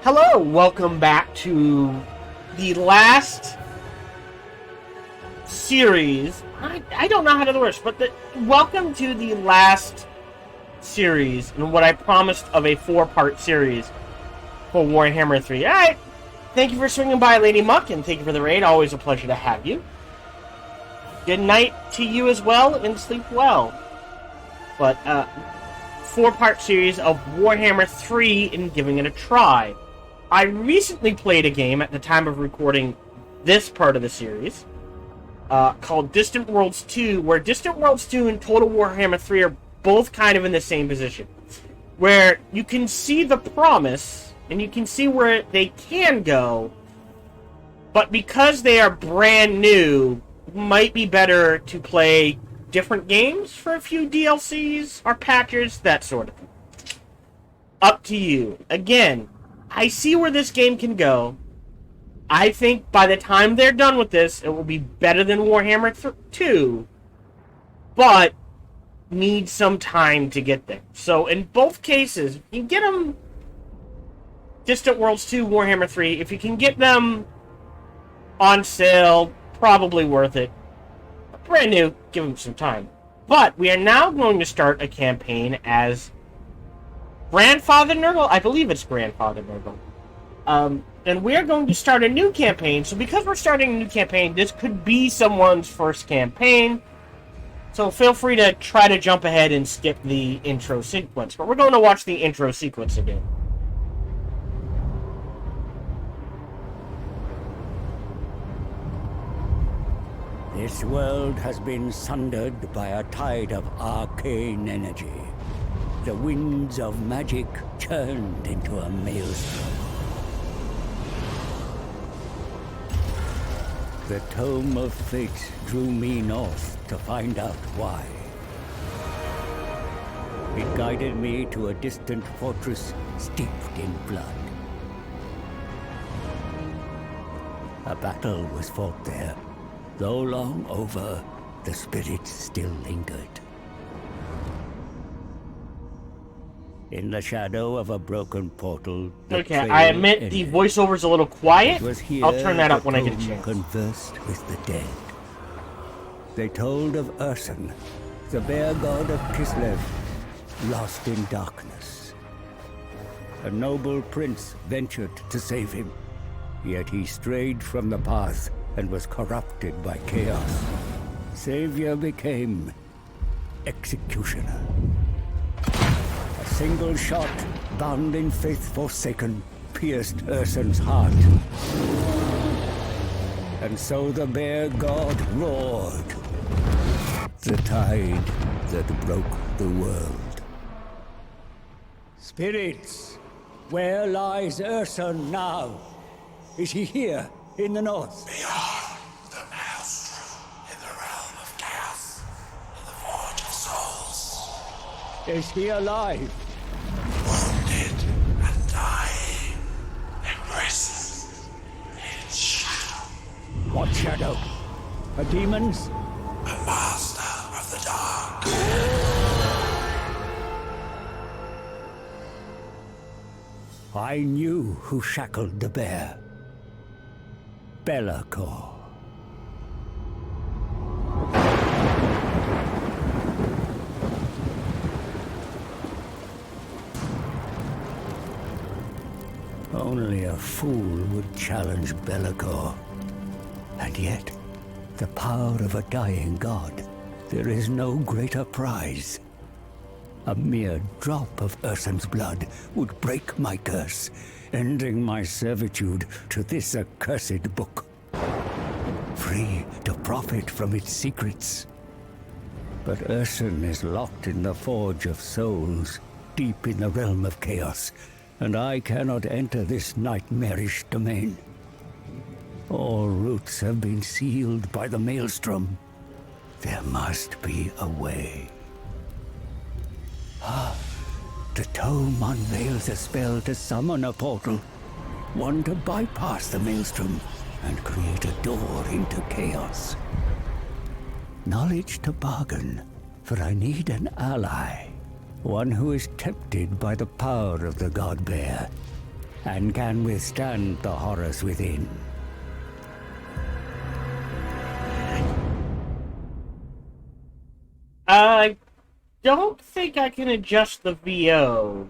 Hello, welcome back to the last series. I don't know how to do this, but welcome to the last series in what I promised of a 4-part series for Warhammer 3. Alright, thank you for swinging by, Lady Muck, and thank you for the raid. Always a pleasure to have you. Good night to you as well, and sleep well. But, 4-part series of Warhammer 3 and giving it a try. I recently played a game at the time of recording this part of the series called Distant Worlds 2, where Distant Worlds 2 and Total Warhammer 3 are both kind of in the same position, where you can see the promise and you can see where they can go, but because they are brand new, it might be better to play different games for a few DLCs or patches, that sort of thing. Up to you. Again, I see where this game can go. I think by the time they're done with this, it will be better than Warhammer 2, but needs some time to get there. So in both cases, you can get them Distant Worlds 2, Warhammer 3. If you can get them on sale, probably worth it. Brand new, give them some time. But we are now going to start a campaign as Grandfather Nurgle? I believe it's Grandfather Nurgle. And we're going to start a new campaign. So because we're starting a new campaign, this could be someone's first campaign. So feel free to try to jump ahead and skip the intro sequence. But we're going to watch the intro sequence again. This world has been sundered by a tide of arcane energy. The winds of magic churned into a maelstrom. The Tome of Fate drew me north to find out why. It guided me to a distant fortress steeped in blood. A battle was fought there. Though long over, the spirits still lingered. In the shadow of a broken portal... Okay, I admit the voiceover's a little quiet. I'll turn that up when I get a chance. Conversed with the dead. They told of Ursun, the bear god of Kislev, lost in darkness. A noble prince ventured to save him, yet he strayed from the path and was corrupted by chaos. Savior became executioner. A single shot, bound in faith forsaken, pierced Ursun's heart. And so the bear god roared. The tide that broke the world. Spirits, where lies Ursun now? Is he here? In the north. Beyond the maelstrom, in the realm of chaos, in the forge of souls. Is he alive? Wounded and dying, imprisoned in shadow. What shadow? A demon's? A master of the dark. I knew who shackled the bear. Be'lakor. Only a fool would challenge Be'lakor. And yet, the power of a dying god, there is no greater prize. A mere drop of Ursun's blood would break my curse, ending my servitude to this accursed book. Free to profit from its secrets. But Ursun is locked in the Forge of Souls, deep in the realm of chaos, and I cannot enter this nightmarish domain. All routes have been sealed by the maelstrom. There must be a way. The tome unveils a spell to summon a portal. One to bypass the maelstrom and create a door into chaos. Knowledge to bargain, for I need an ally. One who is tempted by the power of the God Bear. and can withstand the horrors within. I don't think I can adjust the VO.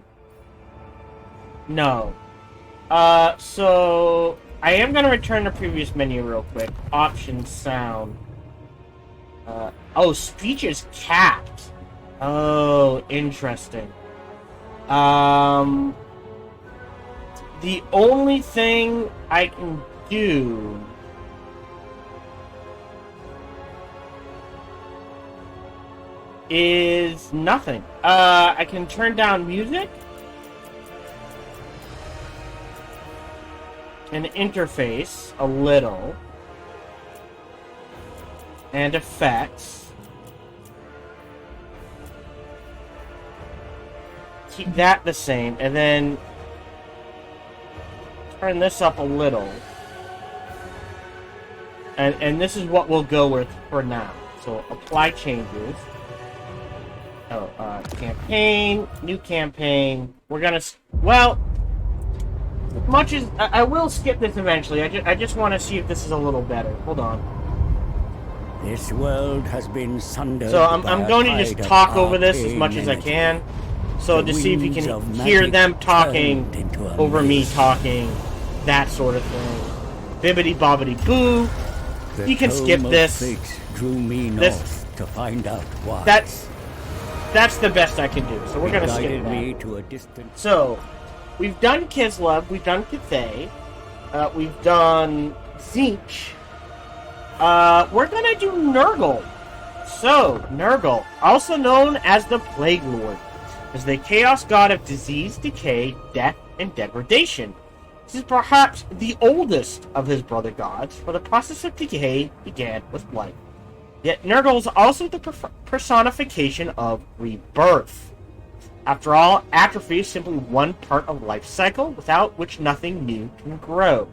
No. So I am going to return to previous menu real quick. Options, sound. Oh, speech is capped. Oh, interesting. The only thing I can do is nothing. I can turn down music and interface a little, and effects. Keep that the same, and then turn this up a little. And this is what we'll go with for now. So apply changes. Oh, campaign, new campaign. We're gonna, well, much as I will skip this eventually. I just want to see if this is a little better. Hold on. This world has been sundered. So I'm going to just talk over this as much as I can. So to see if you can hear them talking over me talking, that sort of thing. Bibbidi bobbidi boo. You can skip this. Drew me north to find out why. That's the best I can do. So we're gonna skip me to a distant. So we've done Kislev, we've done Cathay, we've done Tzeentch. We're gonna do Nurgle. So Nurgle, also known as the Plague Lord, is the chaos god of disease, decay, death, and degradation. This is perhaps the oldest of his brother gods, for the process of decay began with life. Yet Nurgle is also the personification of rebirth. After all, atrophy is simply one part of life cycle, without which nothing new can grow.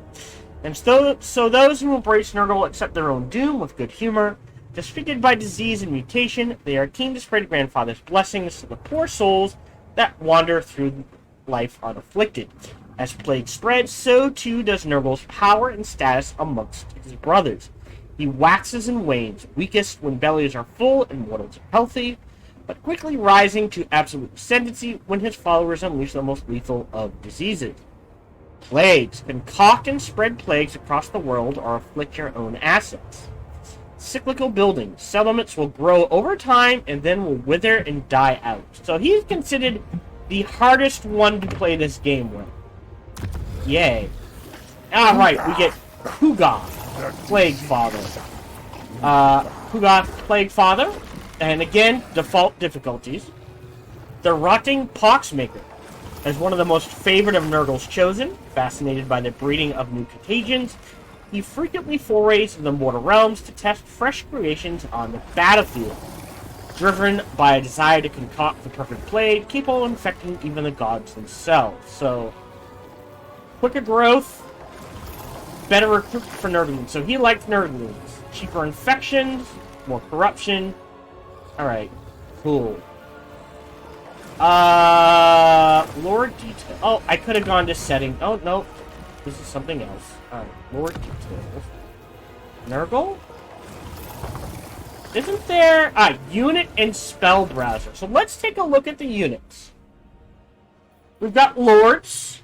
And so those who embrace Nurgle accept their own doom with good humor. Disfigured by disease and mutation, they are keen to spread Grandfather's blessings to the poor souls that wander through life unafflicted. As plague spreads, so too does Nurgle's power and status amongst his brothers. He waxes and wanes, weakest when bellies are full and mortals are healthy, but quickly rising to absolute ascendancy when his followers unleash the most lethal of diseases. Plagues concoct and spread plagues across the world or afflict your own assets. Cyclical buildings, settlements will grow over time and then will wither and die out. So he's considered the hardest one to play this game with. Yay. Alright, we get Kugath Plaugefather. Kugath Plaugefather. And again, default difficulties. The Rotting Poxmaker. As one of the most favored of Nurgle's chosen, fascinated by the breeding of new contagions, he frequently forays into the mortal realms to test fresh creations on the battlefield. Driven by a desire to concoct the perfect plague, capable of infecting even the gods themselves. So, quicker growth, better recruitment for Nurglings. So he likes Nurglings. Cheaper infections, more corruption. Alright, cool. Lord detail. Oh, I could have gone to setting. Oh, no. This is something else. Alright, Lord details. Nurgle? Isn't there... unit and spell browser. So let's take a look at the units. We've got lords.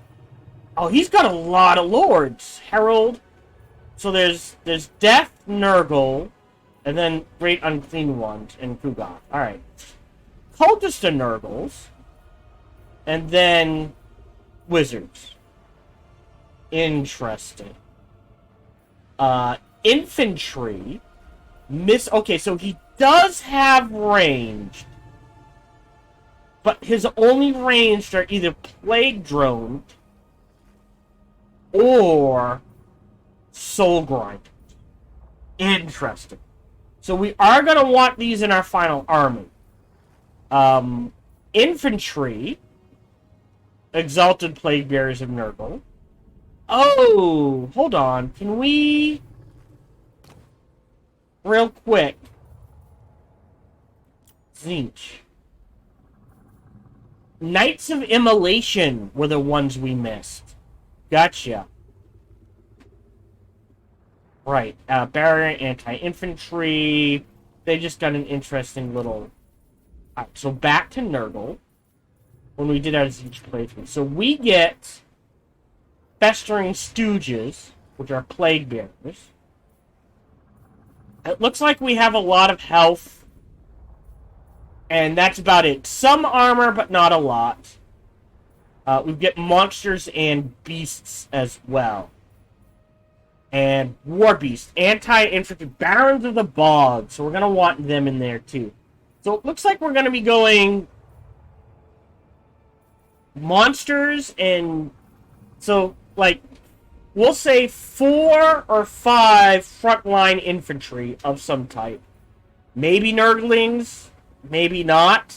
Oh, he's got a lot of lords. Herald. So there's Death, Nurgle, and then Great Unclean Ones and Kugath. Alright. Cultist of Nurgles. And then Wizards. Interesting. Infantry. Okay, so he does have ranged. But his only ranged are either Plague Droned or Soul Grinders. Interesting. So we are going to want these in our final army. Infantry. Exalted Plague Bearers of Nurgle. Oh, hold on. Can we... real quick. Tzeentch. Knights of Immolation were the ones we missed. Gotcha. Right. Barrier, anti-infantry. They just got an interesting little... Alright, so back to Nurgle. When we did our Siege playthrough. So we get Festering Stooges, which are Plague Bearers. It looks like we have a lot of health. And that's about it. Some armor, but not a lot. We get monsters and beasts as well. And War Beast, anti-infantry, Barons of the Bog. So we're going to want them in there too. So it looks like we're going to be going monsters and... So, like, we'll say 4 or 5 frontline infantry of some type. Maybe Nurglings, maybe not.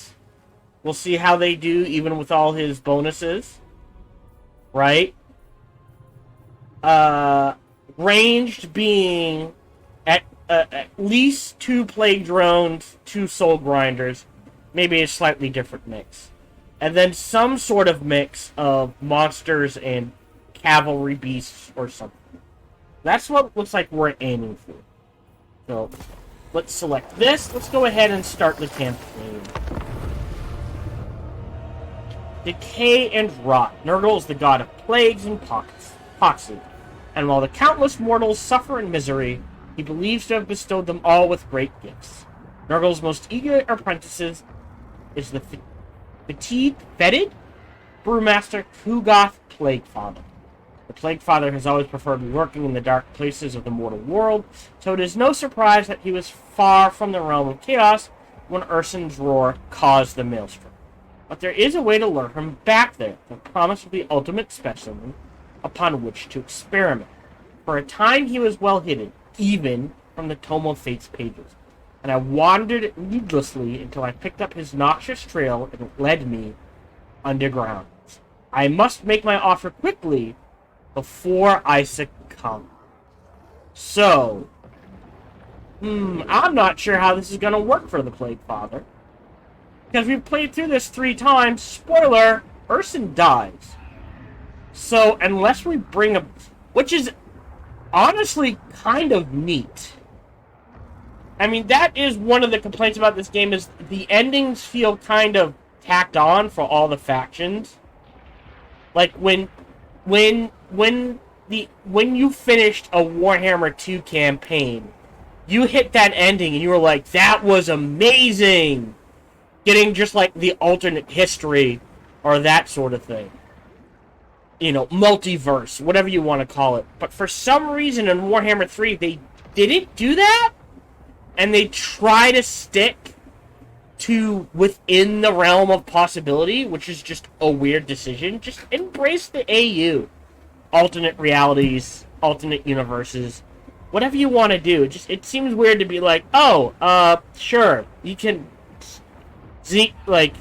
We'll see how they do, even with all his bonuses. Right? Ranged being at least 2 Plague Drones, 2 Soul Grinders. Maybe a slightly different mix. And then some sort of mix of monsters and cavalry beasts or something. That's what it looks like we're aiming for. So, let's select this. Let's go ahead and start the campaign. Decay and rot. Nurgle is the god of plagues and poxy. And while the countless mortals suffer in misery, he believes to have bestowed them all with great gifts. Nurgle's most eager apprentices is the fetid brewmaster Kugath Plaugefather. The Plaguefather has always preferred working in the dark places of the mortal world, so it is no surprise that he was far from the realm of chaos when Ursun's roar caused the maelstrom. But there is a way to lure him back there, the promise of the ultimate specimen upon which to experiment. For a time he was well hidden, even from the Tome of Fate's pages, and I wandered needlessly until I picked up his noxious trail and it led me underground. I must make my offer quickly before I succumb. So, I'm not sure how this is going to work for the Plaguefather. Because we've played through this 3 times. Spoiler, Ursun dies. So, unless we bring a... Which is honestly kind of neat. I mean, that is one of the complaints about this game, is the endings feel kind of tacked on for all the factions. Like, when you finished a Warhammer 2 campaign, you hit that ending and you were like, that was amazing! Getting just like the alternate history or that sort of thing. You know, multiverse, whatever you want to call it. But for some reason in Warhammer 3, they didn't do that, and they try to stick to within the realm of possibility, which is just a weird decision. Just embrace the AU. Alternate realities, alternate universes, whatever you want to do. It seems weird to be like, oh, sure, you can... like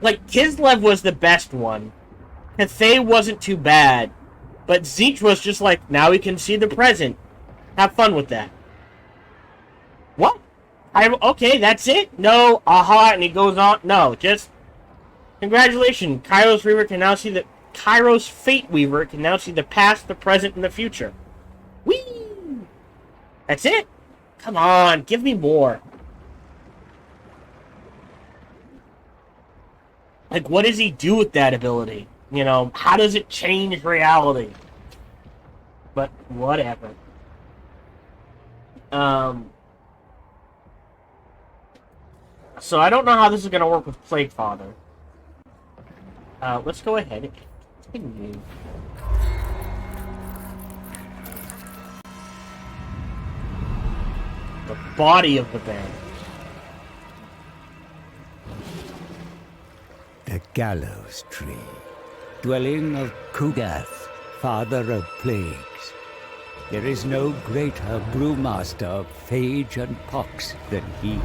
Kislev was the best one. Cathay wasn't too bad. But Zeech was just like, now we can see the present. Have fun with that. What? Okay, that's it? No, aha, and he goes on. No, just... Congratulations, Kairos Reaver can now see the... Kairos Fate Weaver can now see the past, the present, and the future. Whee! That's it? Come on, give me more. Like, what does he do with that ability? You know, how does it change reality? But, whatever. So I don't know how this is going to work with Plaguefather. Let's go ahead and continue. The body of the band. The gallows tree, dwelling of Kugath, father of plagues. There is no greater brewmaster of phage and pox than he.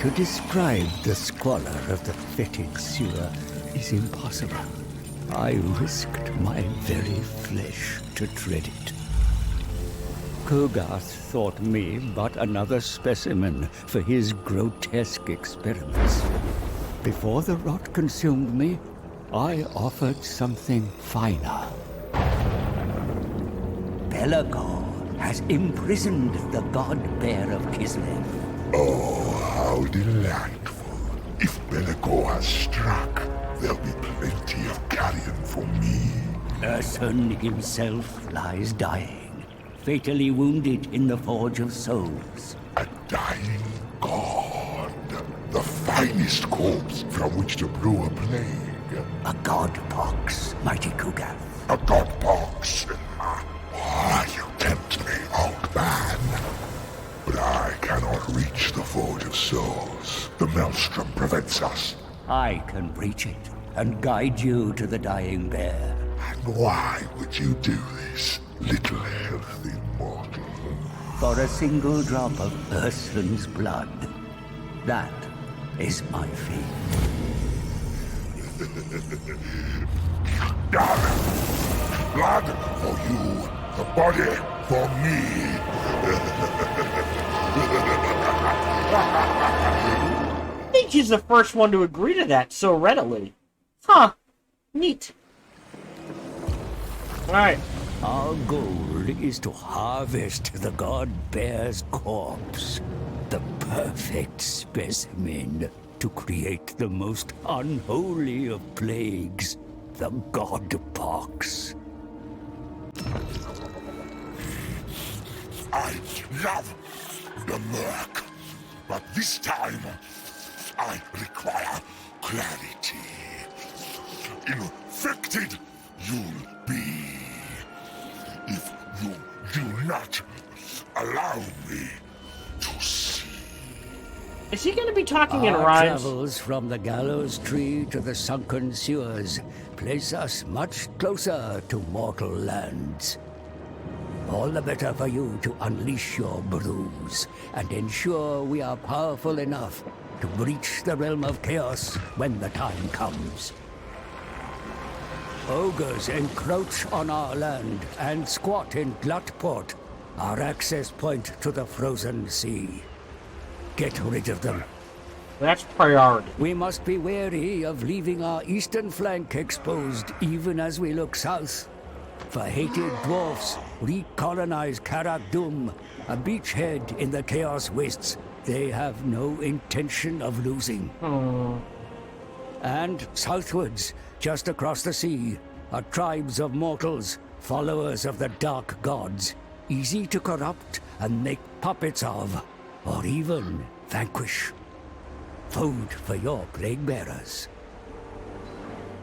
To describe the squalor of the fetid sewer is impossible. I risked my very flesh to tread it. Kugath thought me but another specimen for his grotesque experiments. Before the rot consumed me, I offered something finer. Belagor has imprisoned the god bear of Kislev. Oh, how delightful. If Belagor has struck, there'll be plenty of carrion for me. Ursun himself lies dying, fatally wounded in the Forge of Souls. A dying god. The finest corpse from which to brew a plague. A god pox, mighty Kugath. A god pox. Why, you tempt me, old man. But I cannot reach the Forge of Souls. The maelstrom prevents us. I can reach it and guide you to the dying bear. And why would you do this, little healthy mortal? For a single drop of Ursun's blood. That is my fate. Blood for you, the body for me. I think he's the first one to agree to that so readily. Huh. Neat. Alright. Our goal is to harvest the god bear's corpse. The perfect specimen to create the most unholy of plagues, the god pox. I love the murk, but this time I require clarity. Infected you'll be if you do not allow me to see. Is he going to be talking in Our rhymes? travels from the gallows tree to the sunken sewers place us much closer to mortal lands. All the better for you to unleash your brews and ensure we are powerful enough to breach the realm of chaos when the time comes. Ogres encroach on our land and squat in Glutport, our access point to the frozen sea. Get rid of them. That's priority. We must be wary of leaving our eastern flank exposed even as we look south. For hated dwarfs recolonize Karak Dum, a beachhead in the Chaos Wastes they have no intention of losing. And southwards, just across the sea, are tribes of mortals, followers of the dark gods, easy to corrupt and make puppets of, or even vanquish. Food for your plague bearers.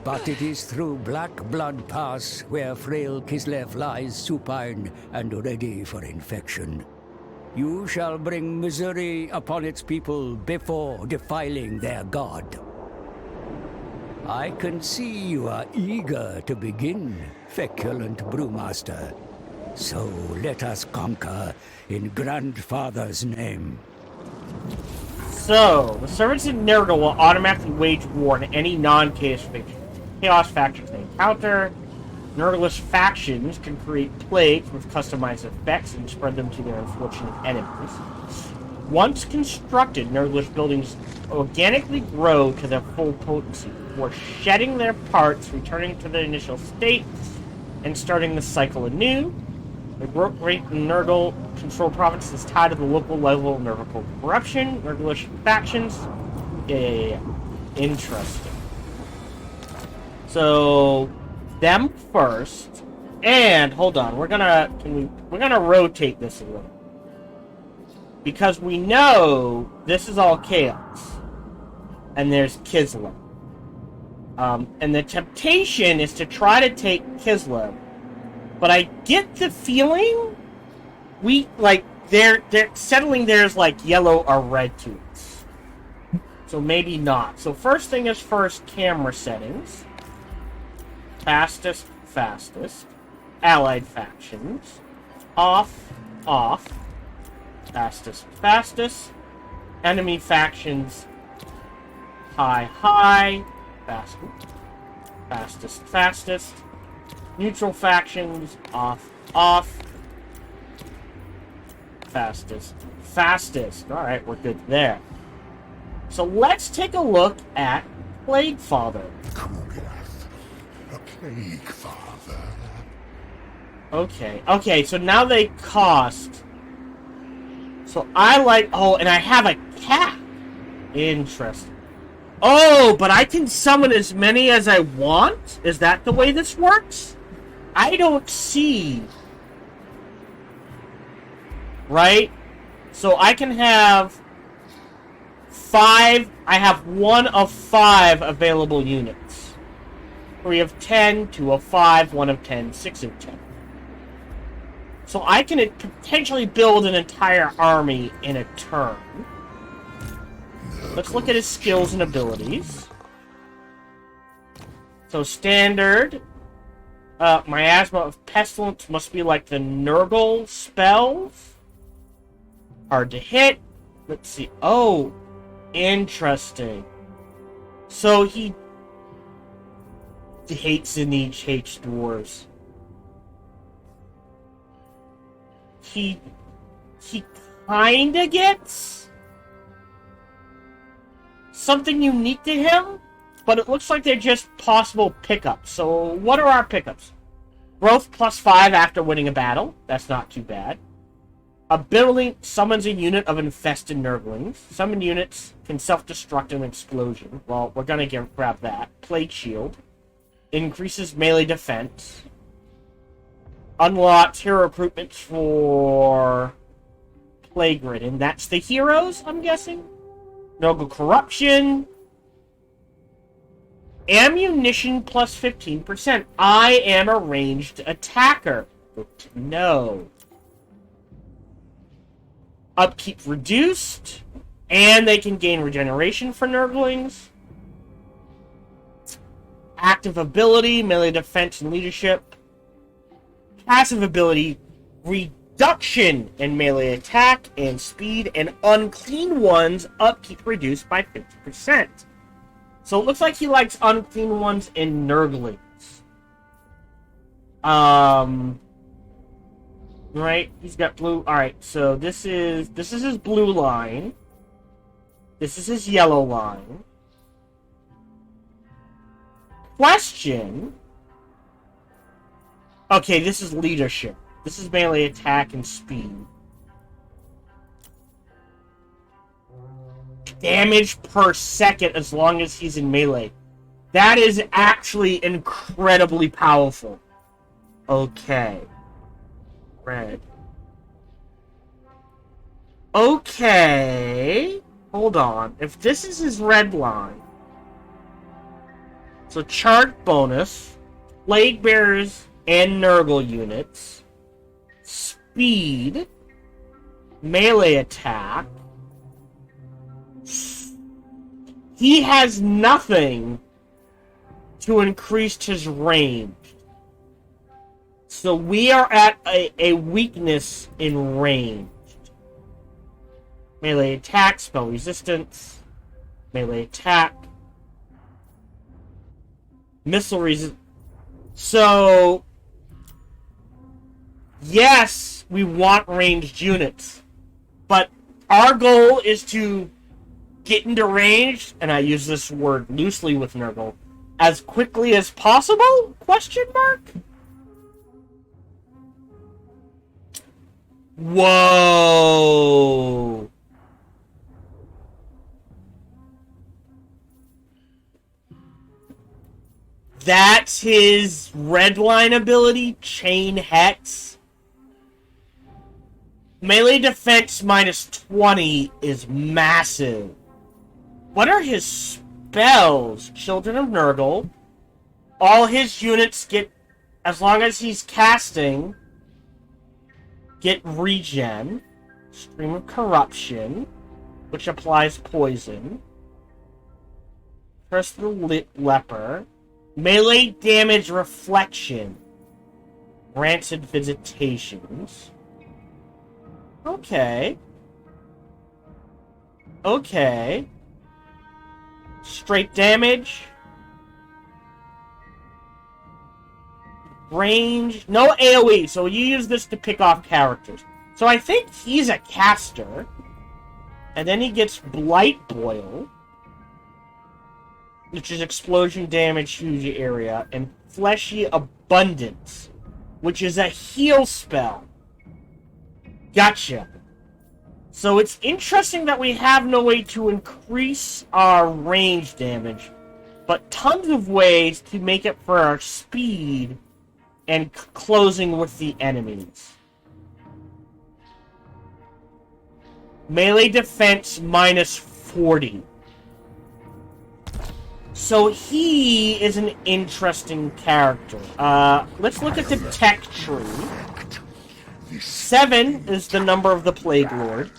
But it is through Black Blood Pass where frail Kislev lies supine and ready for infection. You shall bring misery upon its people before defiling their god. I can see you are eager to begin, feculent brewmaster. So let us conquer in Grandfather's name. So, the servants in Nurgle will automatically wage war on any non-chaos factions they encounter. Nurglish factions can create plagues with customized effects and spread them to their unfortunate enemies. Once constructed, Nurglish buildings organically grow to their full potency before shedding their parts, returning to their initial state, and starting the cycle anew. The growth rate in Nurgle-controlled provinces is tied to the local level of Nurgle corruption. Nurglish factions? Yeah. Interesting. So, them first. And, hold on, we're gonna rotate this a little. Because we know this is all chaos. And there's Kislev. And the temptation is to try to take Kislev. But I get the feeling they're settling theirs like yellow or red toots. So maybe not. So first thing is first, camera settings. Fastest. Allied factions. Off. Fastest. Enemy factions. High. Fastest. Neutral factions, off. Fastest. Alright, we're good there. So let's take a look at Plaguefather. Kugath Plaguefather. Okay, so now they cost. So I like... Oh, and I have a cat. Interesting. Oh, but I can summon as many as I want? Is that the way this works? I don't see. Right? So I can have 5. I have 1 of 5 available units. 3 of 10, 2 of 5, 1 of 10, 6 of 10. So I can potentially build an entire army in a turn. Let's look at his skills and abilities. So standard. Miasma of Pestilence must be like the Nurgle spells. Hard to hit. Let's see. Oh, interesting. So he hates Zinich, hates dwarves. He kinda gets something unique to him, but it looks like they're just possible pickups. So what are our pickups? Growth +5 after winning a battle. That's not too bad. Ability summons a unit of infested Nurglings. Summoned units can self-destruct an explosion. Well, we're gonna grab that. Plague Shield. Increases melee defense. Unlocks hero recruitment for Plague Ridden. That's the heroes, I'm guessing. Nurgle Corruption. Ammunition plus 15%. I am a ranged attacker. Good to know. Upkeep reduced. And they can gain regeneration for Nurglings. Active ability, melee defense and leadership. Passive ability, reduction in melee attack and speed, and Unclean Ones upkeep reduced by 50%. So it looks like he likes Unclean Ones and Nurglings. Right, he's got blue. Alright, so this is his blue line. This is his yellow line. Question. Okay, this is leadership. This is melee attack and speed. Damage per second as long as he's in melee. That is actually incredibly powerful. Okay. Red. Okay. Hold on. If this is his red line. So chart bonus. Plague Bearers and Nurgle units. Speed. Melee attack. He has nothing to increase his range. So we are at a weakness in range. Melee attack, spell resistance. Melee attack. Missile resistance. So, yes, we want ranged units. But our goal is to get into range, and I use this word loosely with Nurgle, as quickly as possible? Question mark? Whoa. That's his red line ability, Chain Hex. Melee defense minus 20 is massive. What are his spells? Children of Nurgle. All his units get, as long as he's casting, get regen. Stream of Corruption, which applies poison. Curse of the Leper. Melee damage reflection. Rancid visitations. Okay. Okay. Straight damage. Range. No AoE, so you use this to pick off characters. So I think he's a caster. And then he gets Blight Boil. which is explosion damage, huge area, and fleshy abundance, which is a heal spell. Gotcha. So it's interesting that we have no way to increase our range damage, but tons of ways to make up for our speed and closing with the enemies. Melee defense minus 40. So he is an interesting character. Let's look at the tech tree. 7 is the number of the Plague Lord.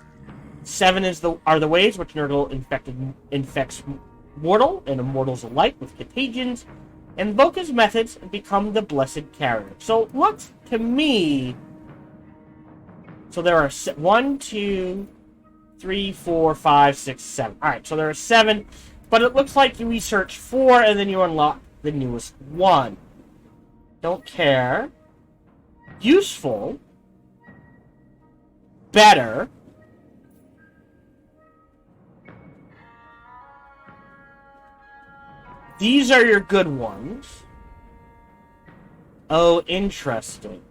7 are the ways which Nurgle infects mortal and immortals alike with contagions, and invoke his methods and become the blessed carrier. So it looks to me... So there are 1, 2, 3, 4, 5, 6, 7. Alright, so there are 7, but it looks like you research 4 and then you unlock the newest one. Don't care. Useful. Better. These are your good ones. Oh, interesting.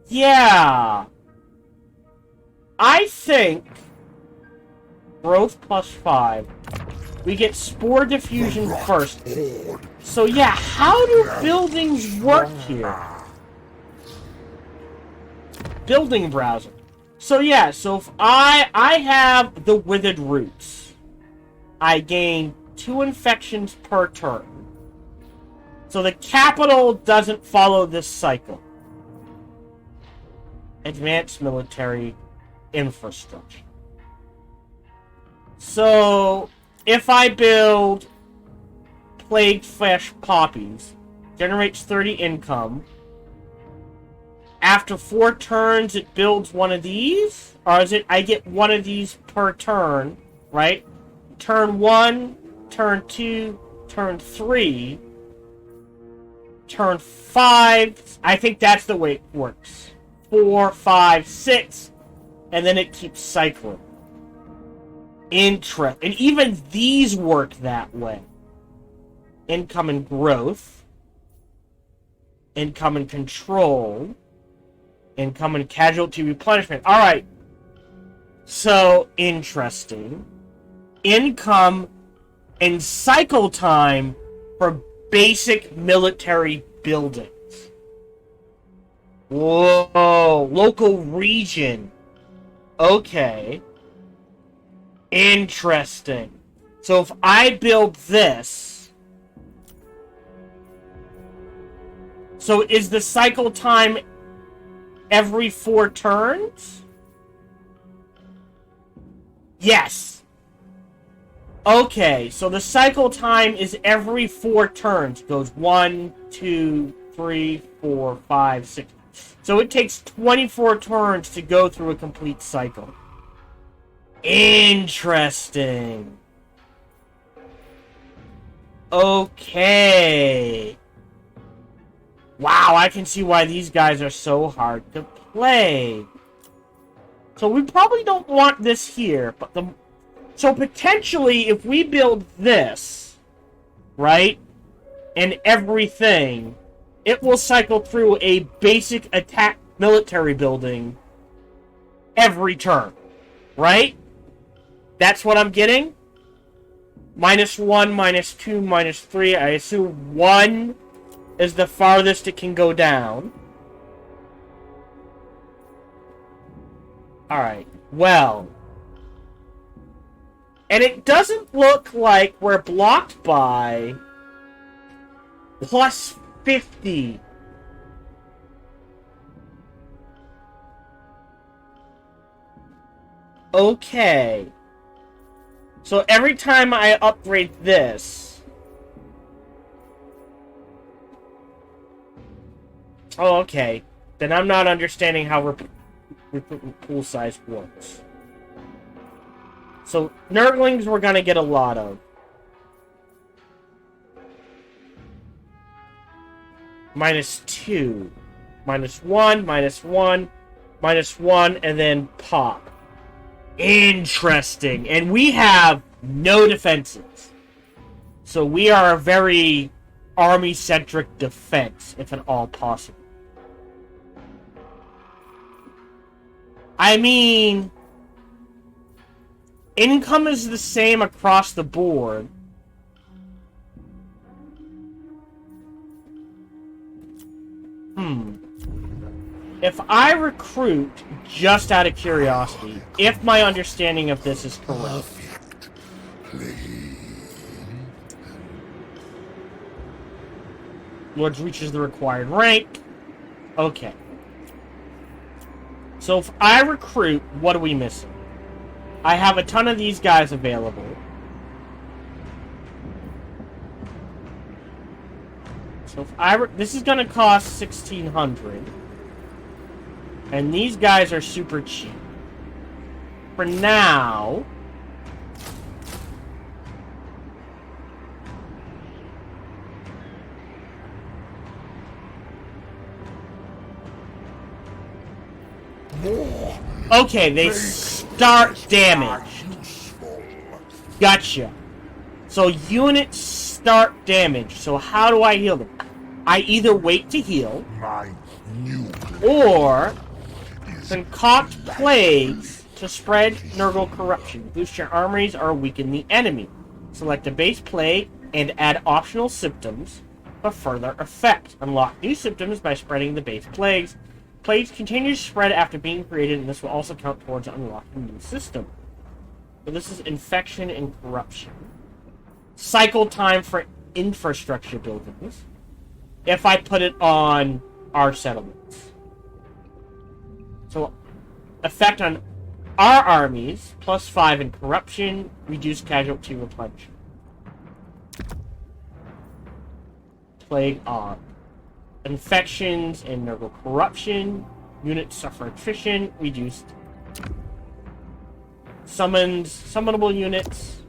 Yeah. I think growth plus 5. We get spore diffusion first. So yeah, how do buildings work here? Building browser. So yeah, so if I have the withered roots, I gain 2 infections per turn. So the capital doesn't follow this cycle. Advanced military infrastructure. So if I build plague flesh poppies, generates 30 income. After 4 turns, it builds one of these? Or is it I get one of these per turn, right? Turn 1, turn 2, turn 3, turn 5. I think that's the way it works. 4, 5, 6, and then it keeps cycling. And even these work that way. Income and growth. Income and control. Income and casualty replenishment. Alright. So, interesting. Income and cycle time for basic military buildings. Whoa. Local region. Okay. Interesting. So if I build this... So is the cycle time every 4 turns? Yes. Okay, so the cycle time is every 4 turns. It goes 1, 2, 3, 4, 5, 6. So it takes 24 turns to go through a complete cycle. Interesting. Okay. Wow, I can see why these guys are so hard to play. So we probably don't want this here, but so potentially if we build this, right, and everything, it will cycle through a basic attack military building every turn, right? That's what I'm getting? -1, -2, -3. I assume 1 is the farthest it can go down. Alright, well. And it doesn't look like we're blocked by +50. Okay. So every time I upgrade this... Oh, okay. Then I'm not understanding how recruitment pool size works. So, Nurglings we're gonna get a lot of. -2. -1, -1, -1, and then pop. Interesting. And we have no defenses. So we are a very army-centric defense, if at all possible. I mean, income is the same across the board. If I recruit, just out of curiosity, if my understanding of this is correct. Lords reaches the required rank. Okay. So if I recruit, what are we missing? I have a ton of these guys available. So if this is going to cost 1,600. And these guys are super cheap. For now... Okay, they start damaged. Gotcha. So units start damaged. So how do I heal them? I either wait to heal, or concoct plagues to spread Nurgle corruption. Boost your armories or weaken the enemy. Select a base plague and add optional symptoms for further effect. Unlock new symptoms by spreading the base plagues. Plagues continue to spread after being created, and this will also count towards unlocking a new system. So this is infection and corruption. Cycle time for infrastructure buildings. If I put it on our settlements. So, effect on our armies, +5 in corruption, reduce casualty replenishment. Plague on. Infections and Nurgle corruption. Units suffer attrition, reduced. Summonable units.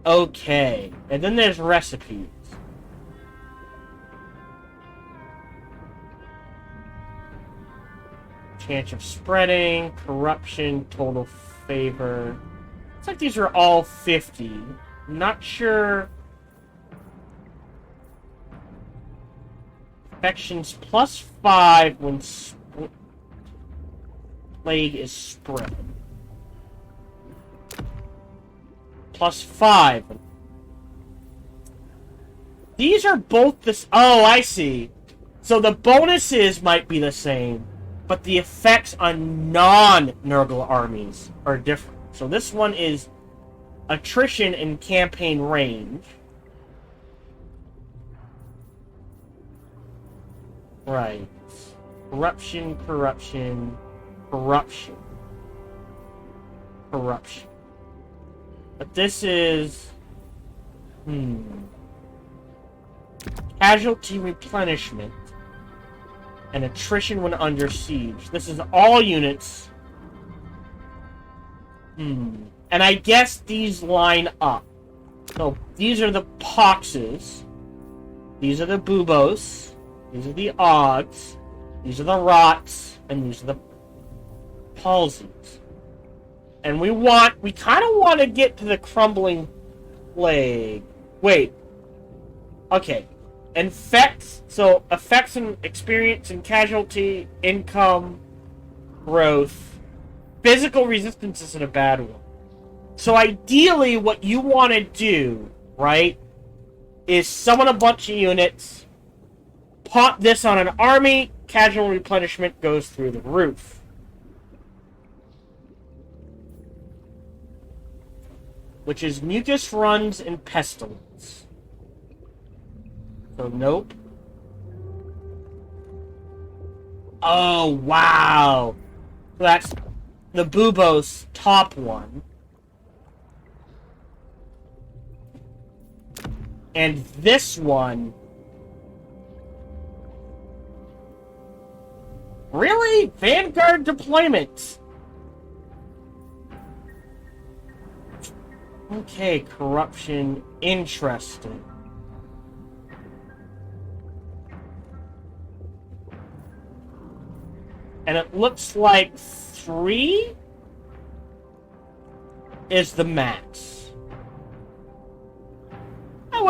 Okay. And then there's recipes. Chance of spreading, corruption, total favor. Looks like these are all 50. Not sure. Infections +5 when plague is spread. +5. These are both this. Oh, I see. So the bonuses might be the same, but the effects on non-Nurgle armies are different. So this one is attrition in campaign range. Right. Corruption, corruption, corruption. Corruption. But this is... Casualty replenishment. And attrition when under siege. This is all units. And I guess these line up. So, these are the poxes. These are the buboes. These are the odds. These are the rots. And these are the palsies. And we kind of want to get to the crumbling plague. Wait. Okay. Effects and experience and casualty, income, growth. Physical resistance isn't a bad one. So ideally, what you want to do, right, is summon a bunch of units, pop this on an army, casual replenishment goes through the roof. Which is mucus runs and pestilence. So, nope. Oh, wow. So that's the Bubo's top one. And this one... Really? Vanguard deployments. Okay, corruption. Interesting. And it looks like 3 is the max.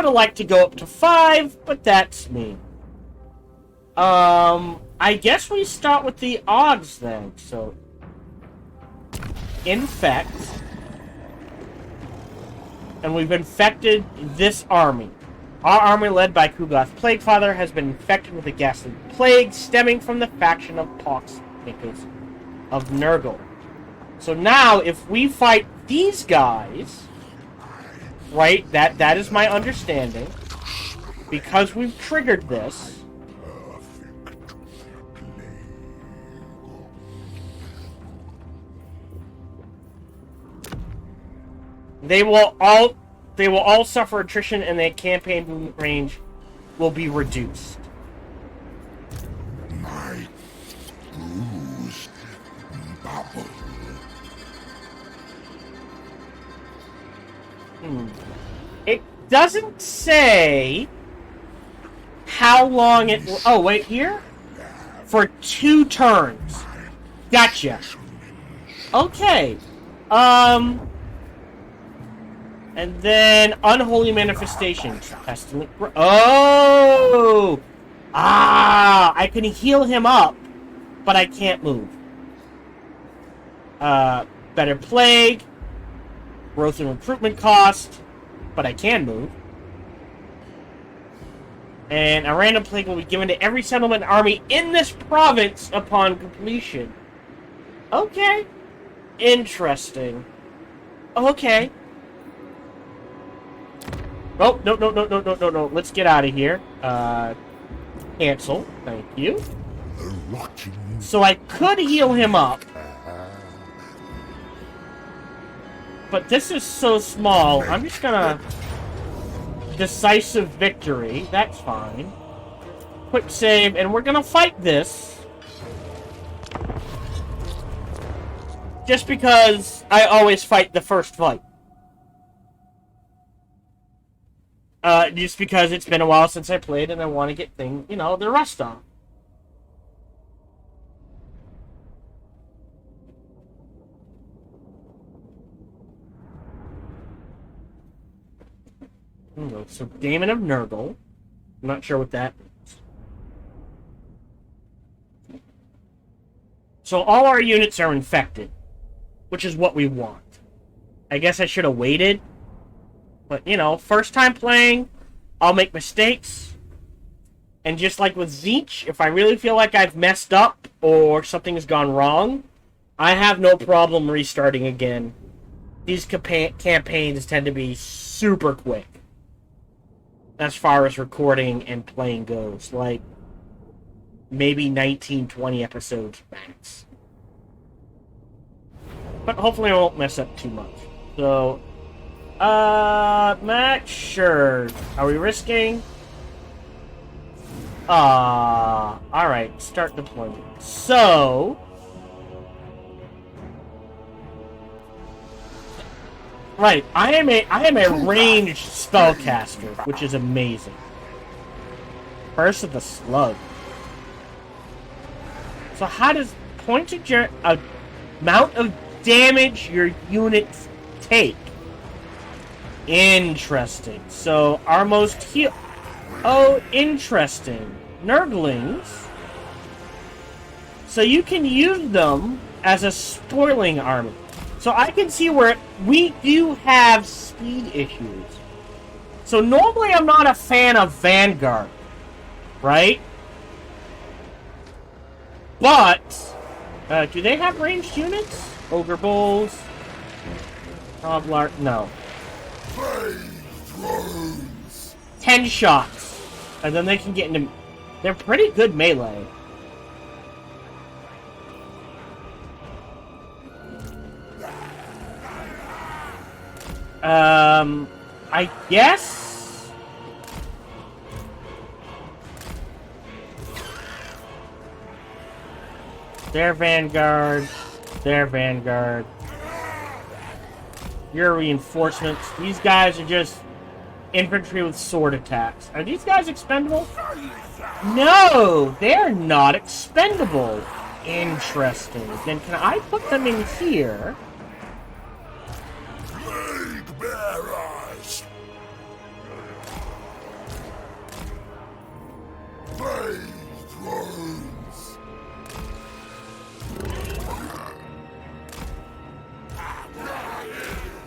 have liked to go up to 5, but that's me. I guess we start with the odds then. So, infect. And we've infected this army. Our army, led by Kugath Plaugefather, has been infected with a ghastly plague stemming from the faction of poxmakers of Nurgle. So now, if we fight these guys, right, that is my understanding, because we've triggered this, they will all suffer attrition, and their campaign movement range will be reduced. My bruised bubble. It doesn't say how long it will... Oh, wait, here? For 2 turns. Gotcha. Okay. And then Unholy Manifestations. Pestilent... Oh! Ah! I can heal him up, but I can't move. Better Plague. Growth and recruitment cost, but I can move. And a random plague will be given to every settlement army in this province upon completion. Okay. Interesting. Okay. Oh, no. Let's get out of here. Cancel. Thank you. So I could heal him up. But this is so small, I'm just gonna... Decisive victory, that's fine. Quick save, and we're gonna fight this. Just because I always fight the first fight. Just because it's been a while since I played and I want to get things, you know, the rust on. So, Daemon of Nurgle. I'm not sure what that means. So, all our units are infected. Which is what we want. I guess I should have waited. But, you know, first time playing, I'll make mistakes. And just like with Zeech, if I really feel like I've messed up or something has gone wrong, I have no problem restarting again. These campaigns tend to be super quick. As far as recording and playing goes. Like, maybe 19, 20 episodes max. But hopefully I won't mess up too much. So, max, sure. Are we risking? Alright, start deployment. So... Right, I am a ranged spellcaster, which is amazing. Curse of the Slug. So how does pointed your amount of damage your units take? Interesting. So our most heal. Oh, interesting. Nurglings. So you can use them as a spoiling army. So I can see where we do have speed issues. So normally I'm not a fan of Vanguard, right? But, do they have ranged units? Ogre Bulls? Hoblark? No. 10 shots. And then they can get into... They're pretty good melee. I guess... Their Vanguard. Their Vanguard. Your reinforcements. These guys are just infantry with sword attacks. Are these guys expendable? No! They're not expendable. Interesting. Then can I put them in here?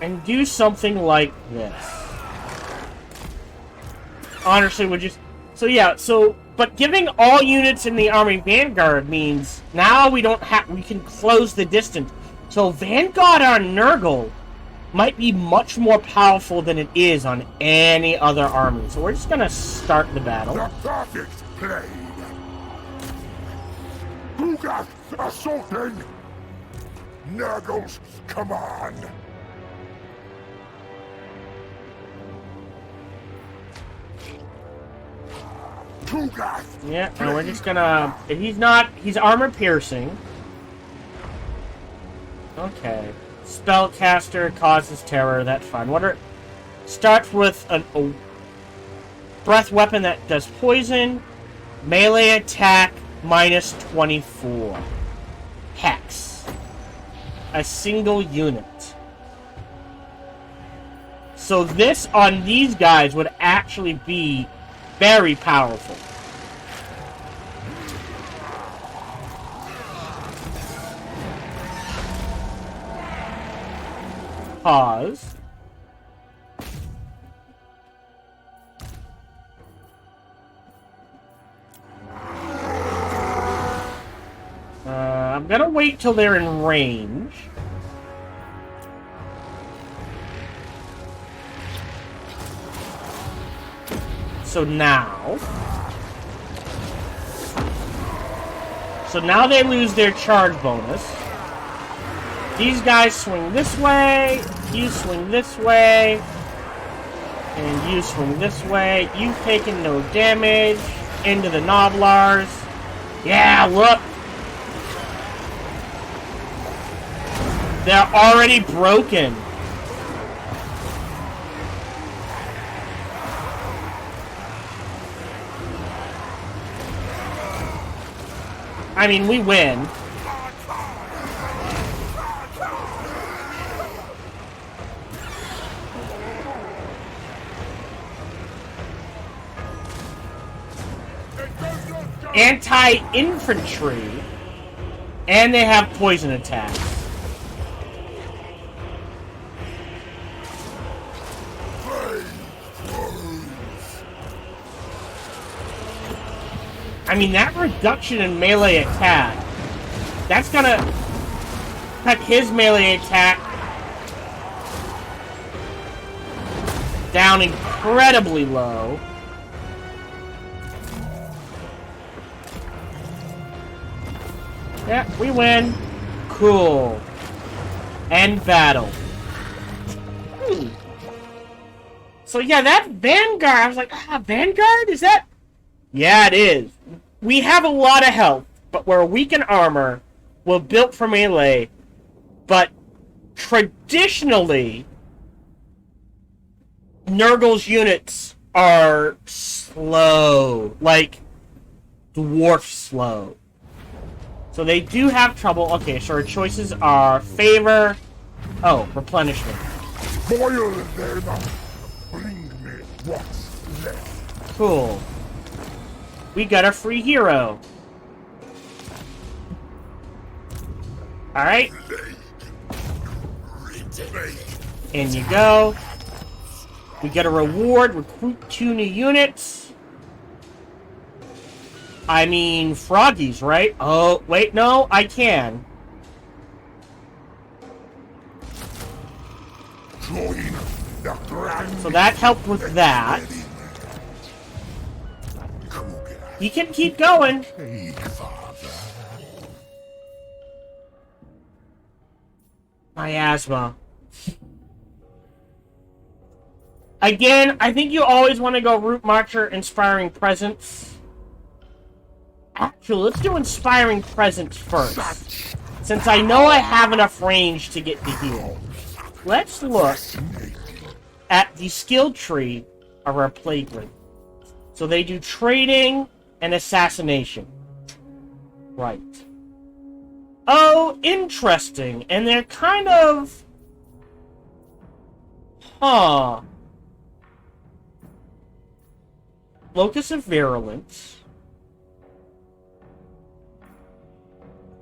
And do something like this. Honestly, would just... So yeah, but giving all units in the Army Vanguard means now we don't have... We can close the distance. So Vanguard on Nurgle might be much more powerful than it is on any other army. So we're just gonna start the battle. The perfect play. Kugath assaulting. Nurgle's command. Kugath. Yeah, and we're just gonna... He's armor piercing. Okay. Spellcaster causes terror, that's fine. Starts with a breath weapon that does poison. Melee attack minus 24. Hex. A single unit. So this on these guys would actually be very powerful. Pause. I'm gonna wait till they're in range. So now they lose their charge bonus. These guys swing this way, you swing this way, and you swing this way. You've taken no damage. Into the Noblars. Yeah, look! They're already broken. I mean, we win. Anti-infantry, and they have poison attacks. I mean, that reduction in melee attack, that's gonna cut his melee attack down incredibly low. Yeah, we win. Cool. End battle. So yeah, that Vanguard, I was like, Vanguard? Is that? Yeah, it is. We have a lot of health, but we're weak in armor. We're built for melee. But traditionally, Nurgle's units are slow. Like, dwarf slow. So they do have trouble. Okay, so our choices are favor. Oh, replenishment. Boil them up. Bring me what's left. Cool. We got a free hero. Alright. In you go. We get a reward. Recruit 2 new units. I mean, froggies, right? Oh, wait, no, I can. So that helped with that. He can keep going. Miasma. Again, I think you always want to go Root Marcher, Inspiring Presence. Actually, let's do Inspiring Presence first. Since I know I have enough range to get to heal. Let's look at the skill tree of our Plague. So they do trading and assassination. Right. Oh, interesting. And they're kind of... Huh. Locus of Virulence.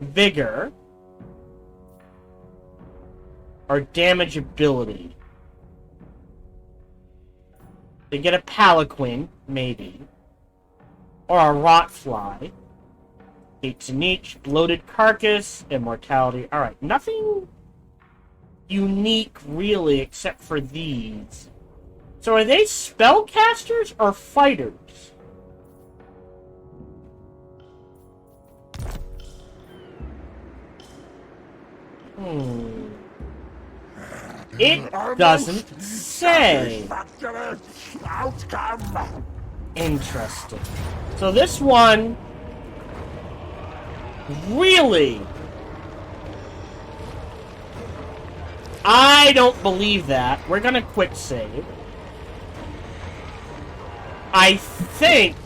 Vigor. or damage ability. They get a palanquin, maybe. Or a rotfly. 8 to niche, bloated carcass, immortality. Alright, nothing unique really except for these. So are they spellcasters or fighters? It doesn't say. Interesting. So this one really, I don't believe that. We're gonna quick save. I think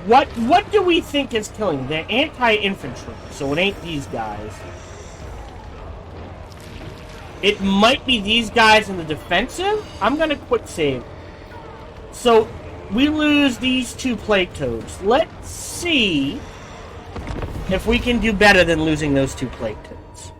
What do we think is killing? They're anti-infantry, so it ain't these guys. It might be these guys in the defensive. I'm gonna quick save. So we lose these 2 plague toads. Let's see if we can do better than losing those 2 plague toads.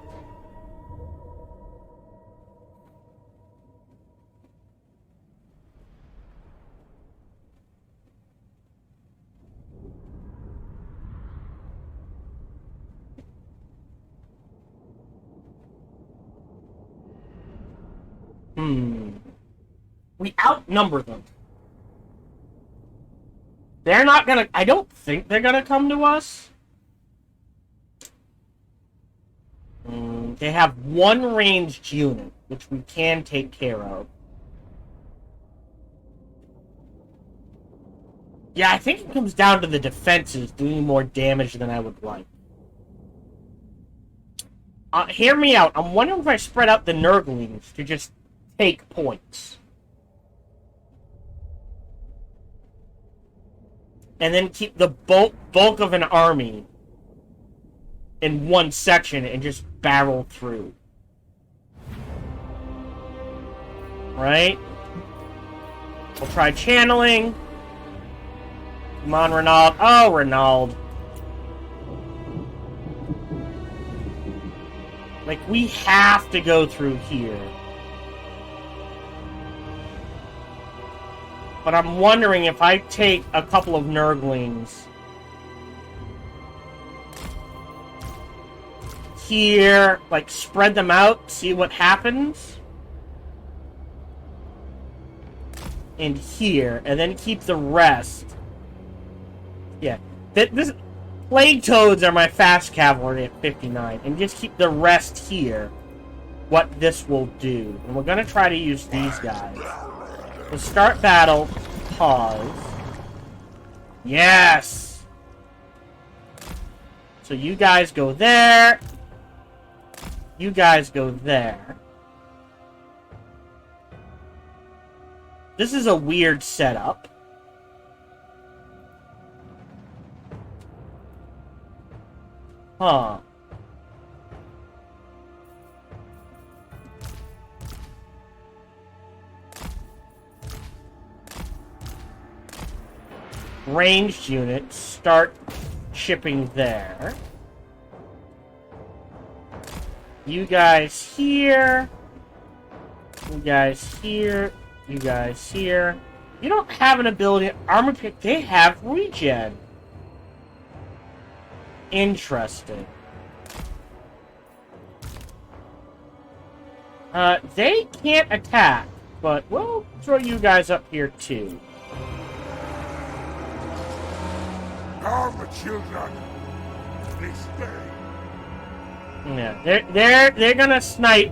We outnumber them. They're not gonna... I don't think they're gonna come to us. They have 1 ranged unit, which we can take care of. Yeah, I think it comes down to the defenses doing more damage than I would like. Hear me out. I'm wondering if I spread out the Nurglings to just take points. And then keep the bulk of an army in 1 section and just barrel through. Right? We'll try channeling. Come on, Renaud. Oh, Renaud. Like, we have to go through here. But I'm wondering if I take a couple of Nurglings here, like spread them out, see what happens. And here, and then keep the rest. Yeah, this Plague Toads are my fast cavalry at 59, and just keep the rest here. What this will do, and we're gonna try to use these guys. So start battle, pause. Yes! So you guys go there. You guys go there. This is a weird setup. Huh. Ranged units, start shipping there. You guys here. You guys here. You guys here. You don't have an ability. Armor pick. They have regen. Interesting. They can't attack, but we'll throw you guys up here too. Calm the children. They stay. Yeah, they're gonna snipe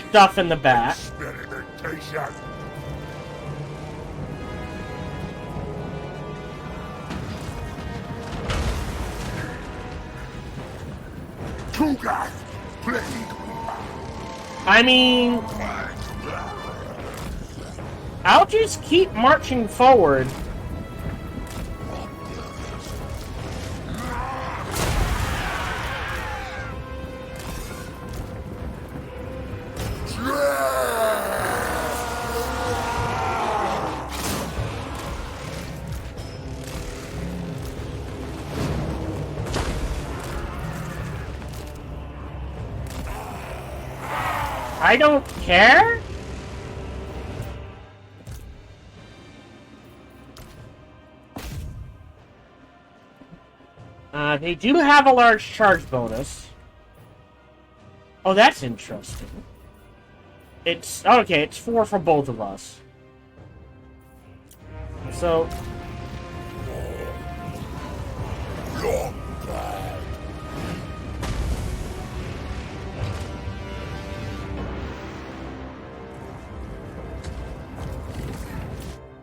stuff in the back. Experimentation. Kugath Plaugefather. I mean, I'll just keep marching forward. I don't care. They do have a large charge bonus. Oh, that's interesting. It's okay, it's 4 for both of us. So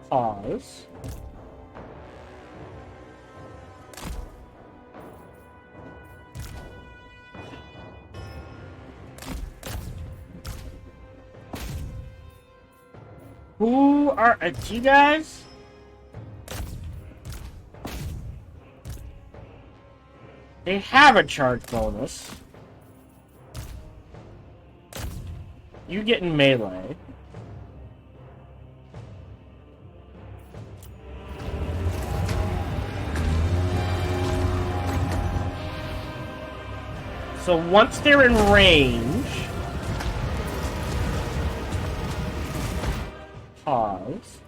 pause. Who are you guys? They have a charge bonus. You get in melee. So once they're in range, pause.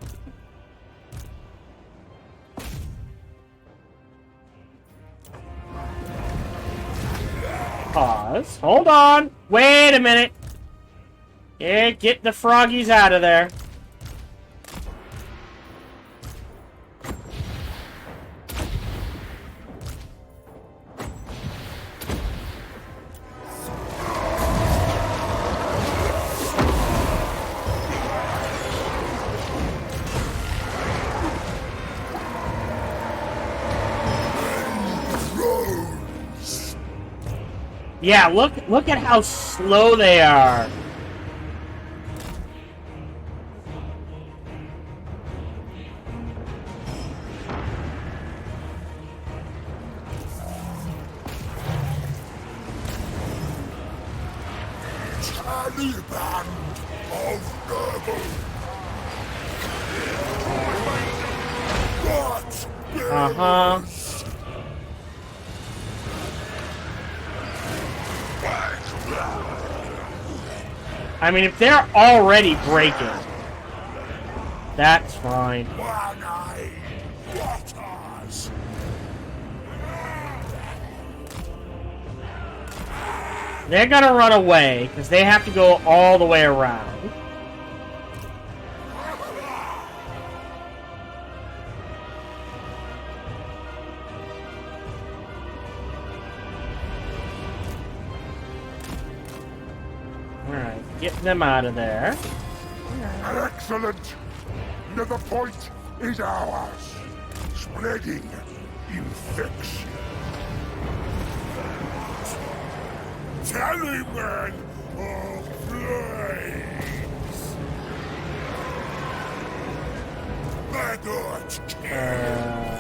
Pause. Hold on. Wait a minute. Yeah, get the froggies out of there. Yeah, look at how slow they are. Taliban of Nurgle. What? Uh-huh. I mean, if they're already breaking, that's fine. They're gonna run away, because they have to go all the way around. Alright, get them out of there. Excellent! Another point is ours. Spreading infection. Taliban of Flames! Maggot kill!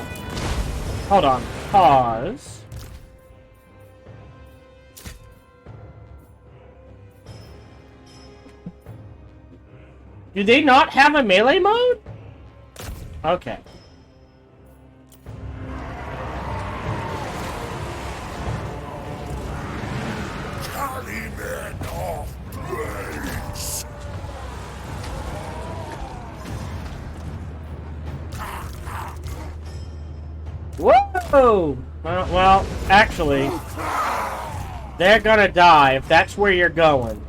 Hold on. Pause. Do they not have a melee mode? Okay. Taliban of Flames! Whoa! Well, actually, they're gonna die if that's where you're going.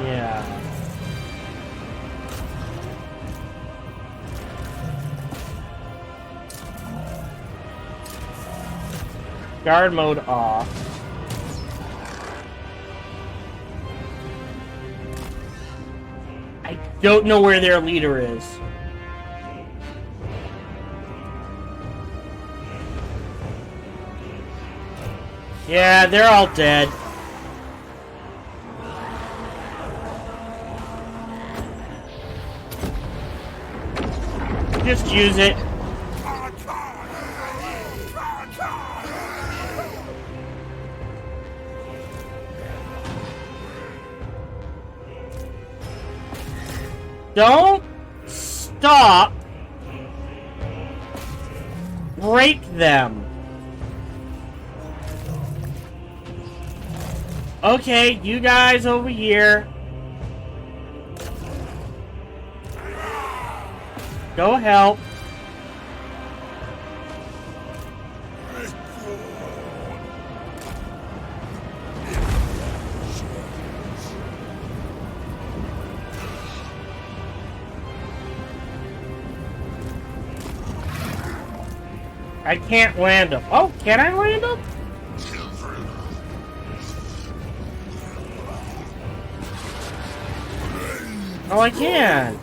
Yeah. Guard mode off. I don't know where their leader is. Yeah, they're all dead. Just use it. Don't stop. Break them. Okay, you guys over here. Go help. I can't land him. Oh, can I land him? Oh, I can.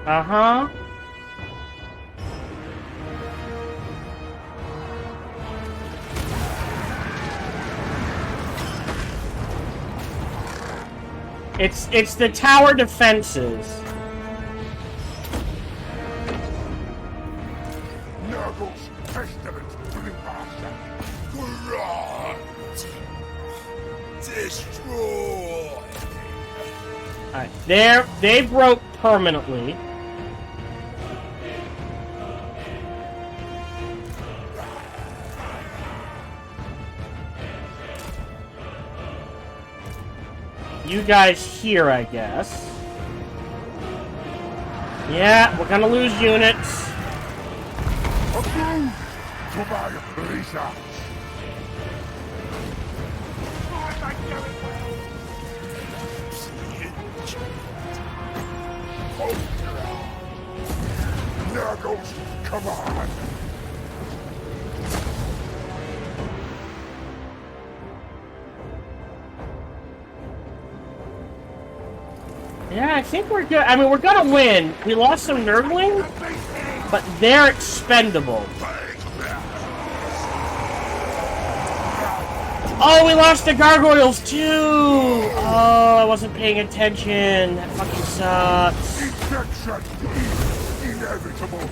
Uh-huh. It's the tower defenses. Nurgle's testament to the master. Grant. Destroy. Alright, they broke permanently. You guys here, I guess. Yeah, we're gonna lose units. Approved to my research. Nurgle's command. Yeah, I think we're good. I mean, we're gonna win. We lost some Nurgling, but they're expendable. Oh, we lost the gargoyles too! Oh, I wasn't paying attention. That fucking sucks. Infection is inevitable.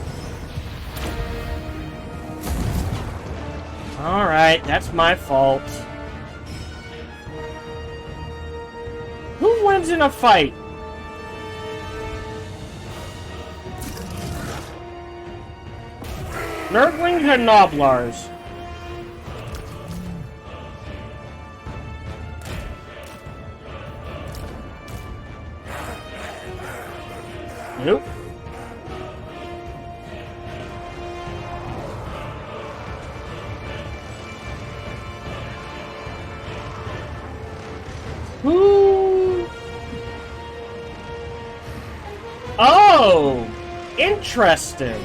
Alright, that's my fault. Who wins in a fight? Nurglings or Noblars? Nope. Who? Oh! Interesting.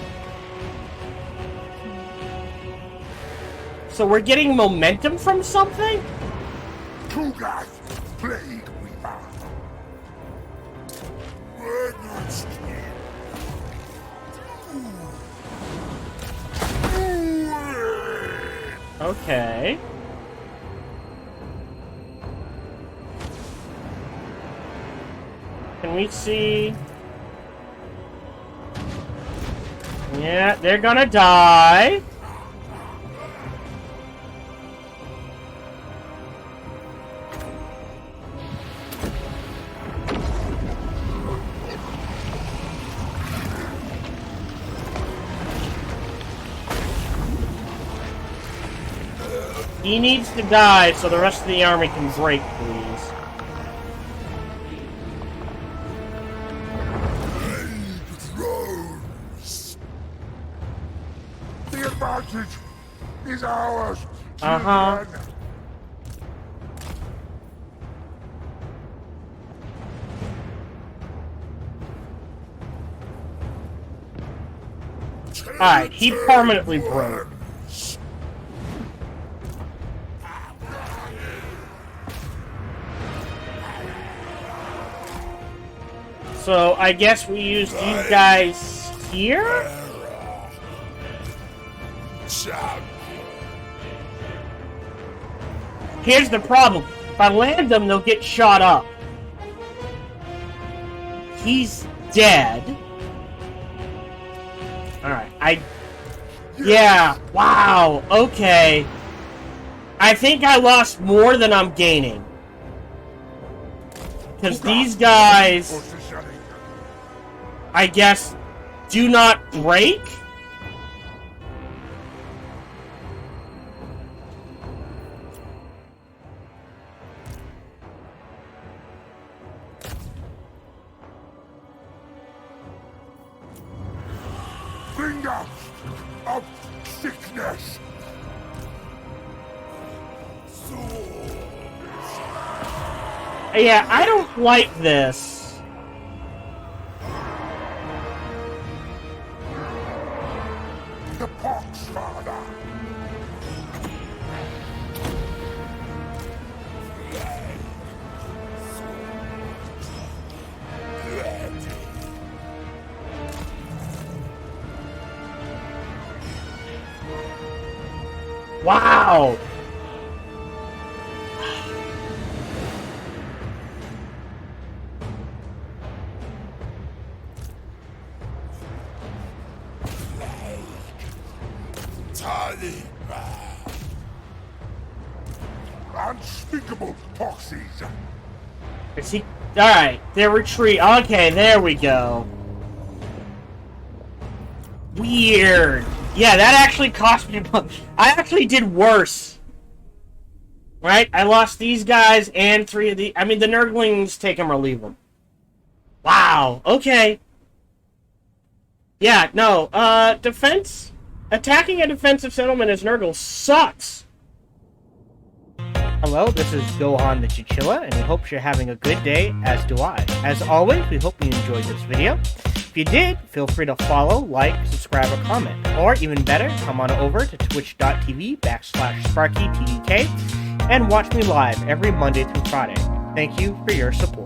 So we're getting momentum from something? Kugath Plaugefather. Okay. Can we see? Yeah, they're gonna die. He needs to die so the rest of the army can break, please. Thrones. The advantage is ours. Uh-huh. Alright, he permanently broke. So, I guess we use these guys here? Here's the problem. If I land them, they'll get shot up. He's dead. Alright, yeah, wow, okay. I think I lost more than I'm gaining. Because these guys, I guess, do not break? Bringer of sickness. Yeah, I don't like this. The Plaguefather. Wow! Unspeakable proxies. Is he? Alright, they retreat. Okay, there we go. Weird. Yeah, that actually cost me a bunch. I actually did worse. Right? I lost these guys and 3 of the... I mean, the Nurglings, take them or leave them. Wow. Okay. Yeah, no. Defense... Attacking a defensive settlement as Nurgle sucks. Hello, this is Gohan the Chichilla, and we hope you're having a good day, as do I. As always, we hope you enjoyed this video. If you did, feel free to follow, like, subscribe, or comment. Or, even better, come on over to twitch.tv/SparkyTDK and watch me live every Monday through Friday. Thank you for your support.